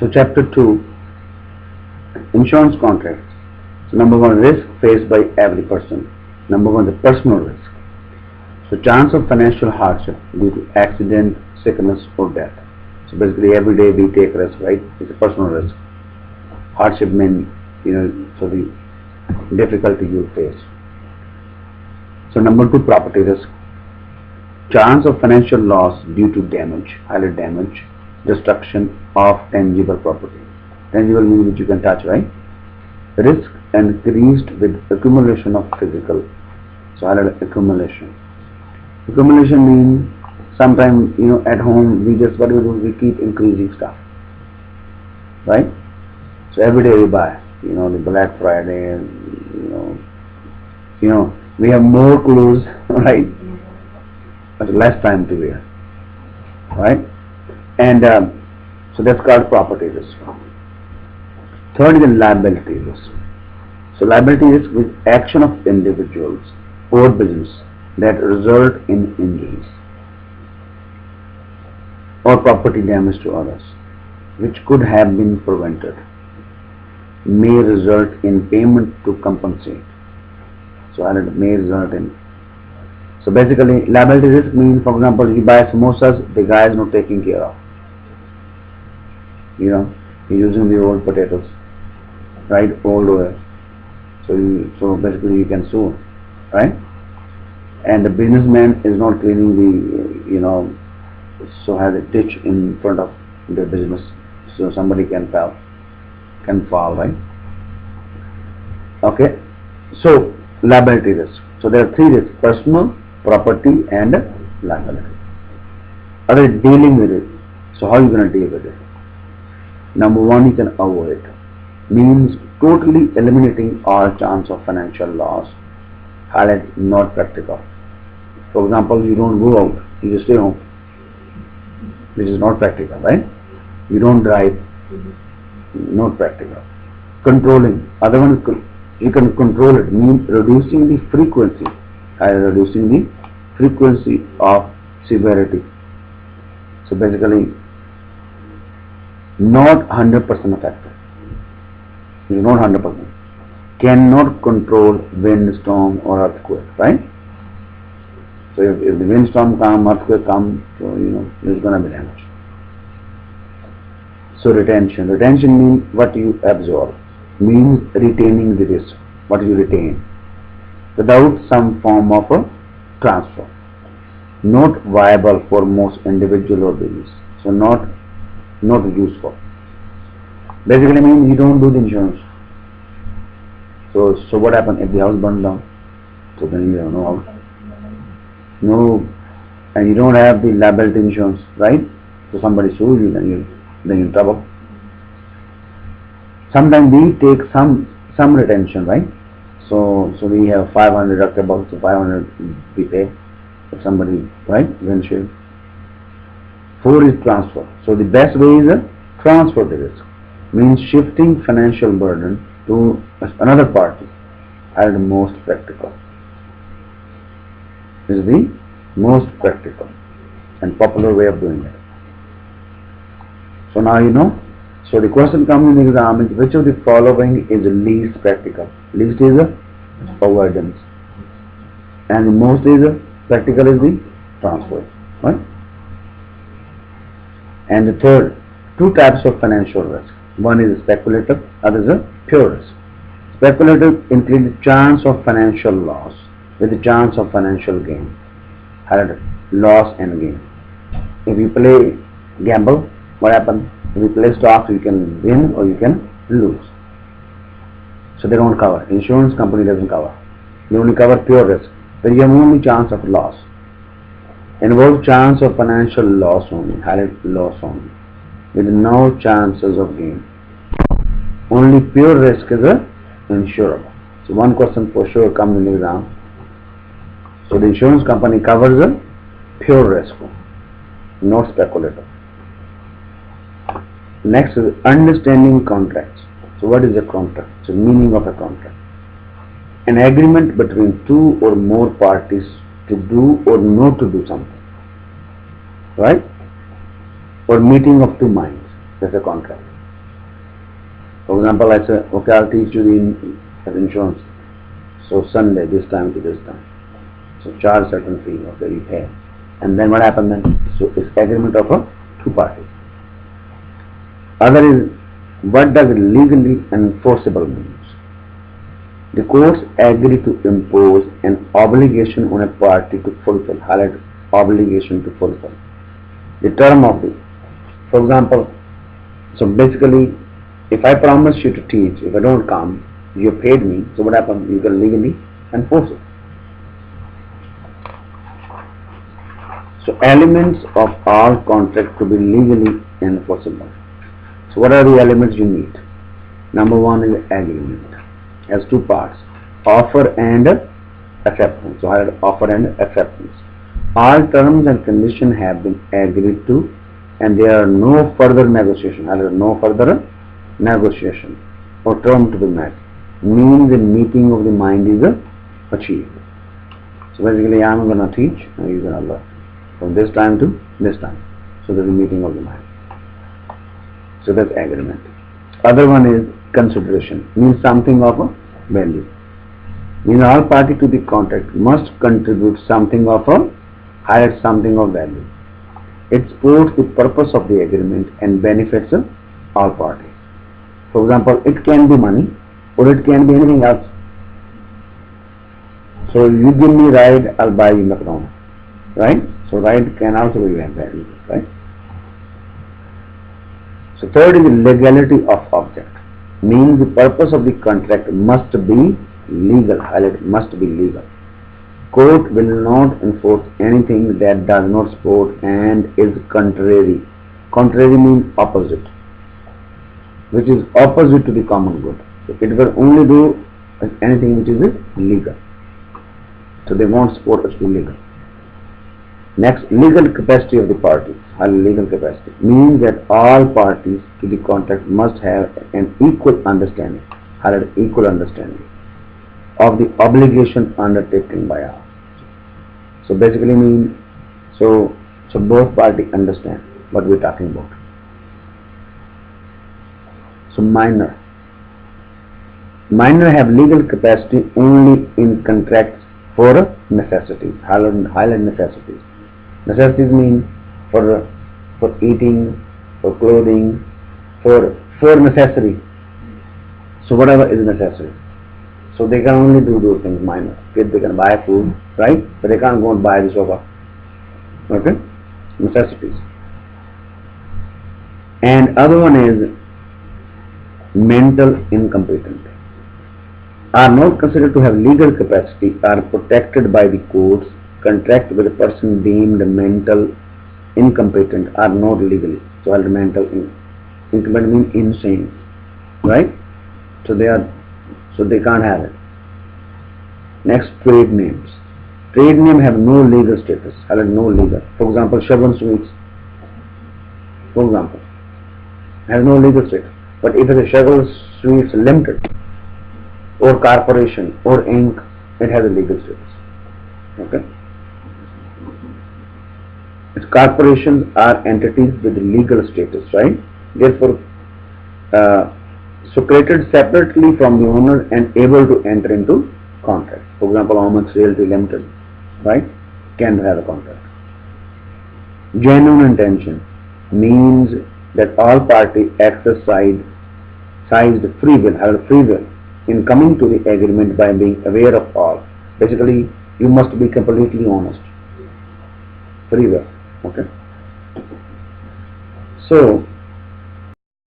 So chapter 2, insurance contracts. So number one, risk faced by every person. Number one, the personal risk. So chance of financial hardship due to accident, sickness or death. So basically every day we take risk, right? It's a personal risk. Hardship means, so the difficulty you face. So number two, property risk. Chance of financial loss due to damage, either damage, destruction of tangible property. Tangible means which you can touch, right? Risk increased with accumulation of physical. So either accumulation. Accumulation means sometimes at home we just what we do, we keep increasing stuff, right? So every day we buy, the Black Friday, we have more clothes, right? But less time to wear, right? And so that's called property risk. Third is the liability risk. So liability risk with action of individuals or business that result in injuries or property damage to others, which could have been prevented, may result in payment to compensate. So it may result in. So basically, liability risk means, for example, you buy samosas, the guy is not taking care of. He's using the old potatoes, right? Old oil. So basically, you can sue, right? And the businessman is not cleaning the, so has a ditch in front of the business, so somebody can fall, right? Okay. So liability risk. So there are three risks: personal, property, and liability. Other dealing with it. So how are you going to deal with it? Number one, you can avoid it. Means totally eliminating all chance of financial loss. Highlight not practical. For example, you don't go out, you just stay home. This is not practical, right? You don't drive, not practical. Controlling. Other one is you can control it. Means reducing the frequency. Reducing the frequency of severity. So basically, not 100% effective. It is not 100%. Cannot control windstorm or earthquake, right? So if the windstorm comes, earthquake comes, so there's going to be damage. So retention. Retention means what you absorb. Means retaining the risk. What you retain. Without some form of a transfer. Not viable for most individual or business. So not useful. Basically means you don't do the insurance. So what happens if the house burns down? So then you have no house. No, and you don't have the liability insurance, right? So somebody sues you, then you're in trouble. Sometimes we take some retention, right? So we have 500 deductible, so 500 we pay if somebody, right, windshield. 4 is transfer. So the best way is transfer the risk. Means shifting financial burden to another party as the most practical. This is the most practical and popular way of doing it. So now you know. So the question comes in the exam is which of the following is the least practical? Least is avoidance, and the most is practical is the transfer, right? And the third, two types of financial risk. One is speculative, other is a pure risk. Speculative includes the chance of financial loss with the chance of financial gain. Loss and gain. If you play gamble, what happens? If you play stocks, you can win or you can lose. So they don't cover. Insurance company doesn't cover. They only cover pure risk. But you have only chance of loss. Involve chance of financial loss only, loss only, with no chances of gain. Only pure risk is insurable. So one question for sure comes in the exam. So the insurance company covers a pure risk, not speculative. Next is understanding contracts. So what is a contract? So meaning of a contract. An agreement between two or more parties to do or not to do something. Right? Or meeting of two minds. That's a contract. For example, I say, okay, I'll teach you the insurance. So Sunday, this time to this time. So charge certain fee, okay, you pay. And then what happened then? So it's agreement of two parties. Other is, what does legally enforceable means? The courts agree to impose an obligation on a party to fulfill, highlight obligation to fulfill. The term of it. For example, so basically, if I promise you to teach, if I don't come, you paid me, so what happens? You can legally enforce it. So elements of all contract to be legally enforceable. So what are the elements you need? Number one is agreement. Has two parts, offer and acceptance. So I had offer and acceptance. All terms and conditions have been agreed to, and there are no further negotiation. I had no further negotiation or term to be met. Means the meeting of the mind is achieved. So basically, I'm going to teach, and you're going to learn from this time to this time. So there's a meeting of the mind. So that's agreement. Other one is consideration, means something of a value. Means all party to the contract must contribute something of a higher something of value. It supports the purpose of the agreement and benefits all parties. For example, it can be money or it can be anything else. So you give me ride, I'll buy you macaroni, right? So ride can also be value, right? So third is the legality of object. Means the purpose of the contract must be legal. Highlight must be legal. Court will not enforce anything that does not support and is contrary. Contrary means opposite, which is opposite to the common good. So it will only do anything which is legal. So they won't support us to legal. Next, legal capacity of the parties. Legal capacity means that all parties to the contract must have an equal understanding, equal understanding of the obligation undertaken by all. So basically means, so both parties understand what we're talking about. So minor have legal capacity only in contracts for necessities, highlight necessities. Necessities mean for eating, for clothing, for necessary. So whatever is necessary. So they can only do those things minor. Kids, they can buy food, right? But they can't go and buy the sofa. Okay? Necessities. And other one is mental incompetent. Are not considered to have legal capacity, are protected by the courts. Contract with a person deemed mental incompetent are not legally. So mental incompetent means insane, right? So they can't have it. Next, trade names. Trade name have no legal status. No legal. For example, Chevron Sweets. For example, has no legal status. But if it is Chevron Sweets Limited or Corporation or Inc., it has a legal status. Okay. Its corporations are entities with legal status, right? Therefore, so created separately from the owner and able to enter into contract. For example, Omax Realty Limited, right? Can have a contract. Genuine intention means that all parties exercise free will in coming to the agreement by being aware of all. Basically, you must be completely honest. Free will. Okay. So